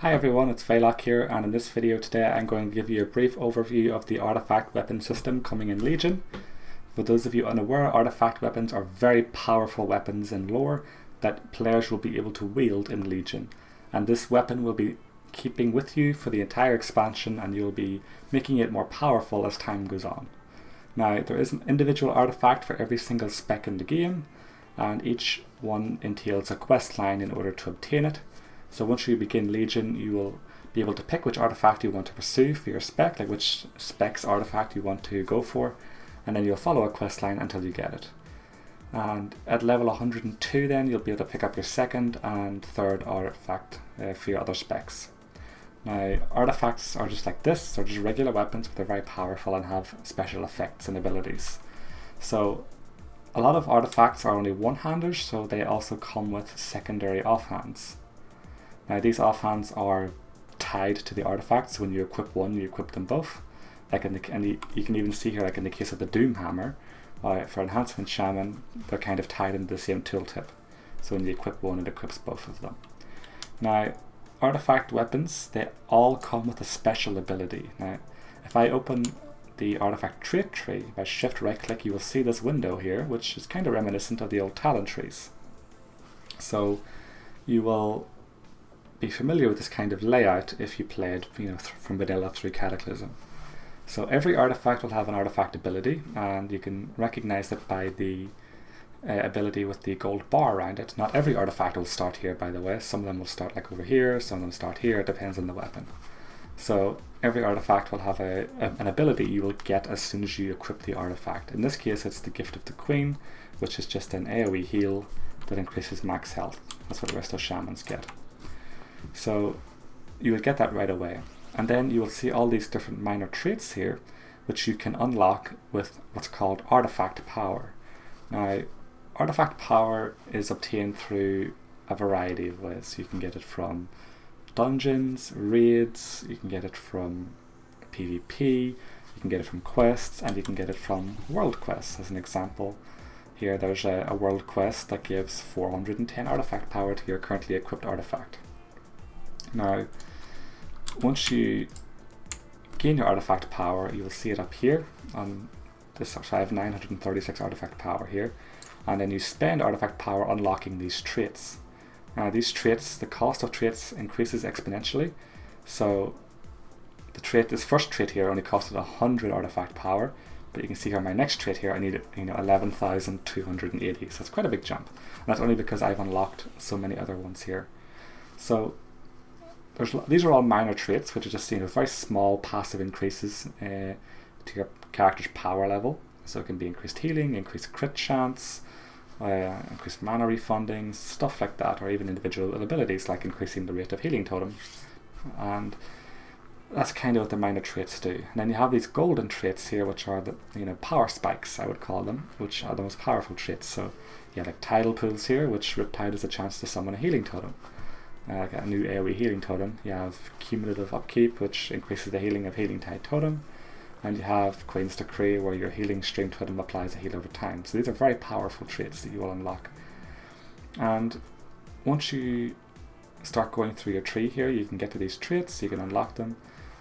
Hi everyone, it's Veilok here, and in this video today I'm going to give you a brief overview of the artifact weapon system coming in Legion. For those of you unaware, artifact weapons are very powerful weapons in lore that players will be able to wield in Legion, and this weapon will be keeping with you for the entire expansion, and you'll be making it more powerful as time goes on. Now, there is an individual artifact for every single spec in the game, and each one entails a quest line in order to obtain it. So once you begin Legion, you will be able to pick which artifact you want to pursue for your spec, like which spec's artifact you want to go for, and then you'll follow a quest line until you get it. And at level 102 then you'll be able to pick up your second and third artifact for your other specs. Now, artifacts are just like this, they're just regular weapons, but they're very powerful and have special effects and abilities. So a lot of artifacts are only one-handers, so they also come with secondary offhands. Now, these offhands are tied to the artifacts, so when you equip one, you equip them both. Like you can even see here, like in the case of the Doom Hammer, for Enhancement Shaman, they're kind of tied into the same tooltip. So when you equip one, it equips both of them. Now, artifact weapons, they all come with a special ability. Now, if I open the artifact trait tree, if I shift right click, you will see this window here, which is kind of reminiscent of the old talent trees. So you will be familiar with this kind of layout if you played from vanilla through Cataclysm. So every artifact will have an artifact ability, and you can recognize it by the ability with the gold bar around it. Not every artifact will start here, by the way. Some of them will start like over here, some of them start here, it depends on the weapon. So every artifact will have an ability you will get as soon as you equip the artifact. In this case it's the Gift of the Queen, which is just an AoE heal that increases max health. That's what the rest of shamans get. So you will get that right away, and then you will see all these different minor traits here which you can unlock with what's called artifact power. Now, artifact power is obtained through a variety of ways. You can get it from dungeons, raids, you can get it from PvP, you can get it from quests, and you can get it from world quests. As an example, here there's a world quest that gives 410 artifact power to your currently equipped artifact. Now, once you gain your artifact power, you will see it up here on this. So I have 936 artifact power here, and then you spend artifact power unlocking these traits. Now, these traits, the cost of traits increases exponentially. So this first trait here only costed 100 artifact power, but you can see here my next trait here I needed 11,280. So it's quite a big jump, and that's only because I've unlocked so many other ones here. So these are all minor traits, which are just very small passive increases to your character's power level. So it can be increased healing, increased crit chance, increased mana refunding, stuff like that, or even individual abilities like increasing the rate of healing totem. And that's kind of what the minor traits do. And then you have these golden traits here, which are the power spikes, I would call them, which are the most powerful traits. So you have like tidal pools here, which Riptide has a chance to summon a healing totem. Like a new AoE healing totem. You have cumulative upkeep, which increases the healing of Healing Tide totem, and you have Queen's Decree, where your healing stream totem applies a heal over time. So these are very powerful traits that you will unlock. And once you start going through your tree here, you can get to these traits, you can unlock them,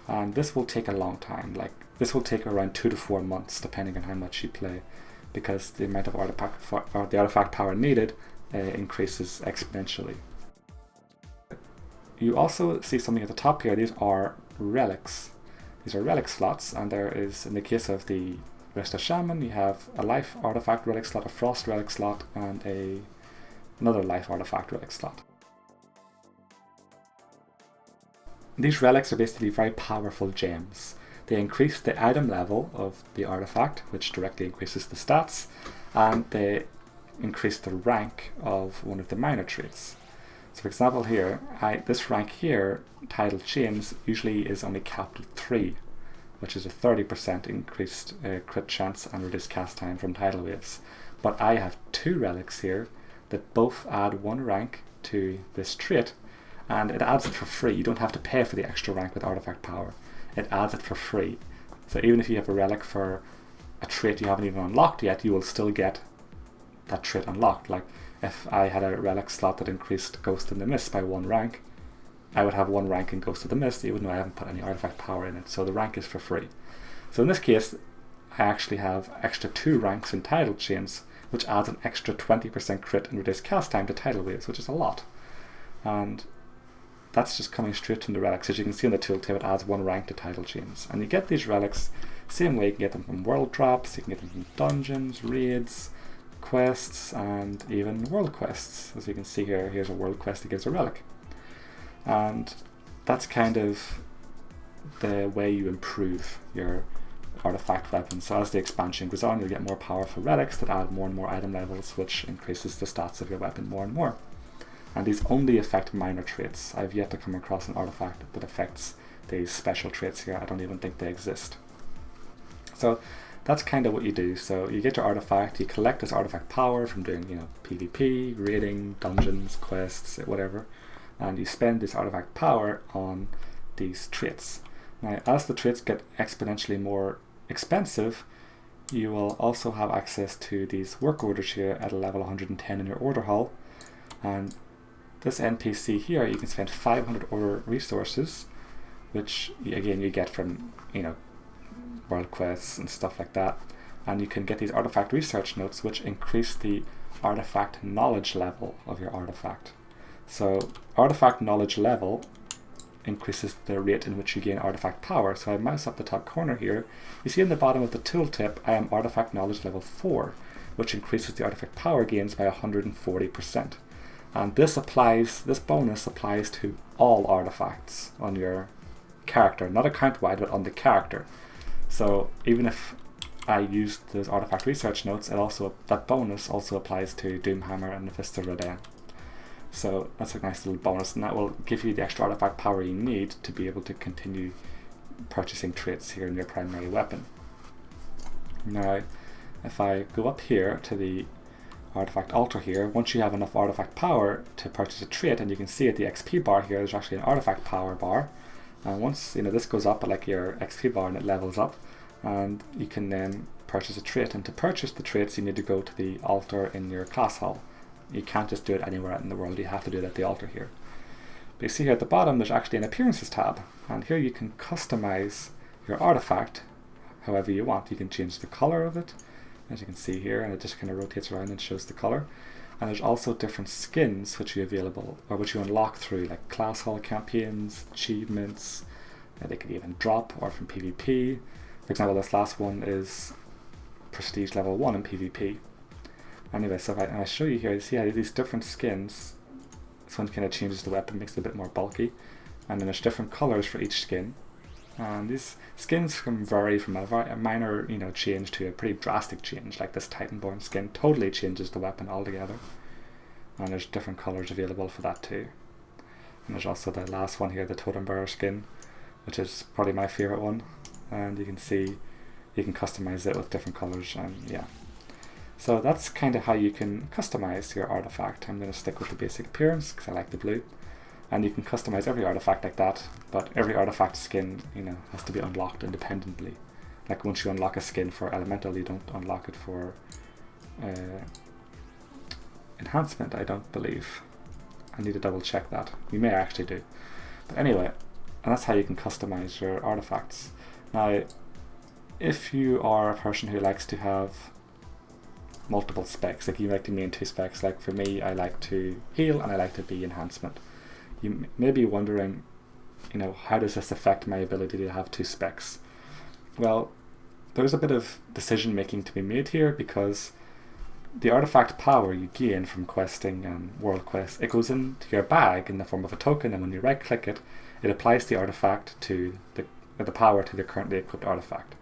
and this will take a long time. Like, this will take around 2 to 4 months, depending on how much you play, because the amount of the artifact power needed increases exponentially. You also see something at the top here. These are relics. These are relic slots, and there is, in the case of the Resta Shaman, you have a life artifact relic slot, a frost relic slot, and another life artifact relic slot. These relics are basically very powerful gems. They increase the item level of the artifact, which directly increases the stats, and they increase the rank of one of the minor traits. So for example here, this rank here, Tidal Chains, usually is only capped at 3, which is a 30% increased crit chance and reduced cast time from tidal waves. But I have 2 relics here that both add 1 rank to this trait, and it adds it for free. You don't have to pay for the extra rank with artifact power. It adds it for free. So even if you have a relic for a trait you haven't even unlocked yet, you will still get that trait unlocked. Like, if I had a relic slot that increased Ghost in the Mist by 1 rank, I would have 1 rank in Ghost of the Mist, even though I haven't put any artifact power in it, so the rank is for free. So in this case, I actually have extra 2 ranks in Tidal Chains, which adds an extra 20% crit and reduced cast time to Tidal Waves, which is a lot. And that's just coming straight from the relics. As you can see on the tooltip, it adds 1 rank to Tidal Chains. And you get these relics same way. You can get them from world drops, you can get them from dungeons, raids, quests, and even world quests. As you can see here, here's a world quest that gives a relic. And that's kind of the way you improve your artifact weapons. So as the expansion goes on, you'll get more powerful relics that add more and more item levels, which increases the stats of your weapon more and more. And these only affect minor traits. I've yet to come across an artifact that affects these special traits here. I don't even think they exist. So that's kind of what you do. So you get your artifact, you collect this artifact power from doing, PvP, raiding, dungeons, quests, whatever, and you spend this artifact power on these traits. Now, as the traits get exponentially more expensive, you will also have access to these work orders here at a level 110 in your order hall. And this NPC here, you can spend 500 order resources, which again you get from world quests and stuff like that. And you can get these artifact research notes, which increase the artifact knowledge level of your artifact. So artifact knowledge level increases the rate in which you gain artifact power. So I mouse up the top corner here. You see in the bottom of the tooltip, I am artifact knowledge level 4, which increases the artifact power gains by 140%. And this bonus applies to all artifacts on your character, not account-wide, but on the character. So even if I used those artifact research notes, that bonus also applies to Doomhammer and Vista Rodan. So that's a nice little bonus, and that will give you the extra artifact power you need to be able to continue purchasing traits here in your primary weapon. Now, if I go up here to the artifact altar here, once you have enough artifact power to purchase a trait, and you can see at the XP bar here, there's actually an artifact power bar. And once this goes up like your XP bar and it levels up, and you can then purchase a trait. And to purchase the traits, you need to go to the altar in your class hall. You can't just do it anywhere in the world, you have to do it at the altar here. But you see here at the bottom, there's actually an appearances tab, and here you can customize your artifact however you want. You can change the color of it, as you can see here, and it just kind of rotates around and shows the color. And there's also different skins which you unlock through like class hall campaigns, achievements. They could even drop or from PvP. For example, this last one is prestige level 1 in PvP. Anyway, so if I show you here, you see how these different skins. This one kind of changes the weapon, makes it a bit more bulky, and then there's different colors for each skin. And these skins can vary from a minor, change to a pretty drastic change, like this Titanborn skin totally changes the weapon altogether. And there's different colors available for that too. And there's also the last one here, the Totem Bearer skin, which is probably my favorite one. And you can see you can customize it with different colors, and yeah. So that's kind of how you can customize your artifact. I'm going to stick with the basic appearance because I like the blue. And you can customize every artifact like that, but every artifact skin, has to be unlocked independently. Like once you unlock a skin for Elemental, you don't unlock it for enhancement, I don't believe. I need to double check that. You may actually do. But anyway, and that's how you can customize your artifacts. Now, if you are a person who likes to have multiple specs, like you like to main 2 specs, like for me, I like to heal and I like to be enhancement. You may be wondering, how does this affect my ability to have 2 specs? Well, there's a bit of decision making to be made here, because the artifact power you gain from questing and world quests, it goes into your bag in the form of a token, and when you right click it, it applies the artifact to the power to the currently equipped artifact.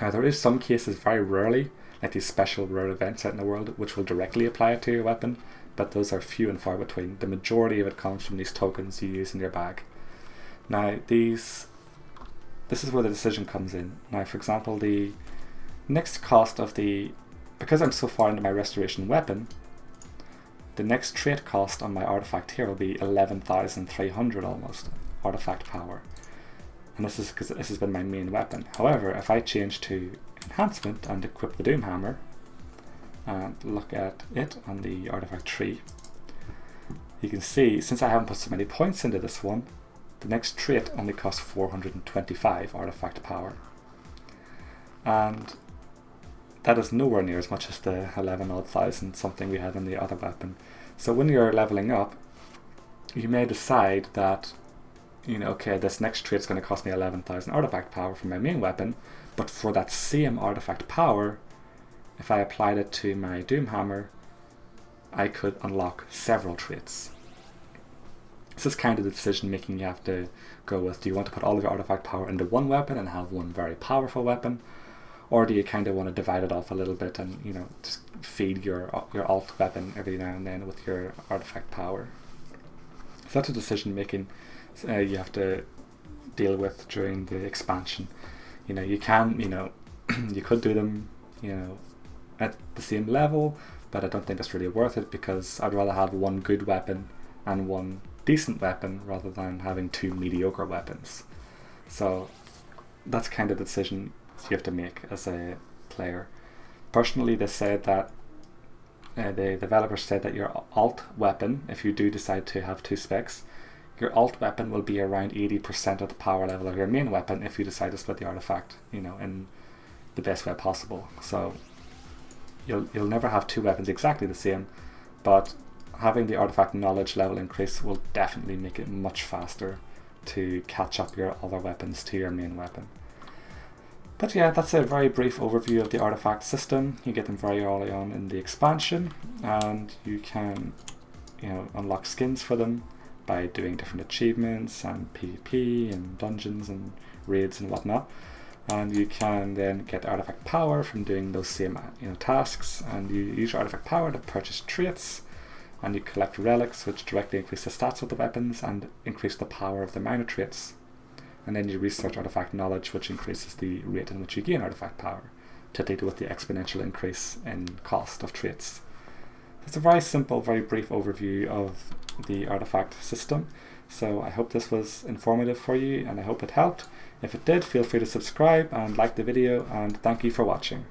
Now there is some cases, very rarely, like these special rare events out in the world, which will directly apply it to your weapon, but those are few and far between. The majority of it comes from these tokens you use in your bag. Now this is where the decision comes in. Now for example, the next cost of because I'm so far into my restoration weapon, the next trait cost on my artifact here will be 11,300 almost, artifact power. And this is because this has been my main weapon. However, if I change to enhancement and equip the Doomhammer, and look at it on the artifact tree, you can see, since I haven't put so many points into this one, the next trait only costs 425 artifact power. And that is nowhere near as much as the 11,000 something we had in the other weapon. So when you're leveling up, you may decide that, you know, okay, this next trait's going to cost me 11,000 artifact power for my main weapon, but for that same artifact power, if I applied it to my Doomhammer, I could unlock several traits. This is kind of the decision making you have to go with. Do you want to put all of your artifact power into one weapon and have one very powerful weapon? Or do you kind of want to divide it off a little bit and, you know, just feed your alt weapon every now and then with your artifact power? So that's a decision making you have to deal with during the expansion. You know, you can, you know, you could do them, you know, at the same level, but I don't think that's really worth it, because I'd rather have one good weapon and one decent weapon rather than having two mediocre weapons. So that's kind of the decision you have to make as a player. Personally, they said that the developers said that your alt weapon, if you do decide to have two specs, your alt weapon will be around 80% of the power level of your main weapon if you decide to split the artifact, you know, in the best way possible. So you'll never have two weapons exactly the same, but having the artifact knowledge level increase will definitely make it much faster to catch up your other weapons to your main weapon. But yeah, that's a very brief overview of the artifact system. You get them very early on in the expansion, and you can, you know, unlock skins for them by doing different achievements and PvP and dungeons and raids and whatnot. And you can then get artifact power from doing those same, you know, tasks, and you use your artifact power to purchase traits, and you collect relics which directly increase the stats of the weapons and increase the power of the minor traits. And then you research artifact knowledge, which increases the rate in which you gain artifact power to deal with the exponential increase in cost of traits. It's a very simple, very brief overview of the artifact system. So I hope this was informative for you, and I hope it helped. If it did, feel free to subscribe and like the video, and thank you for watching.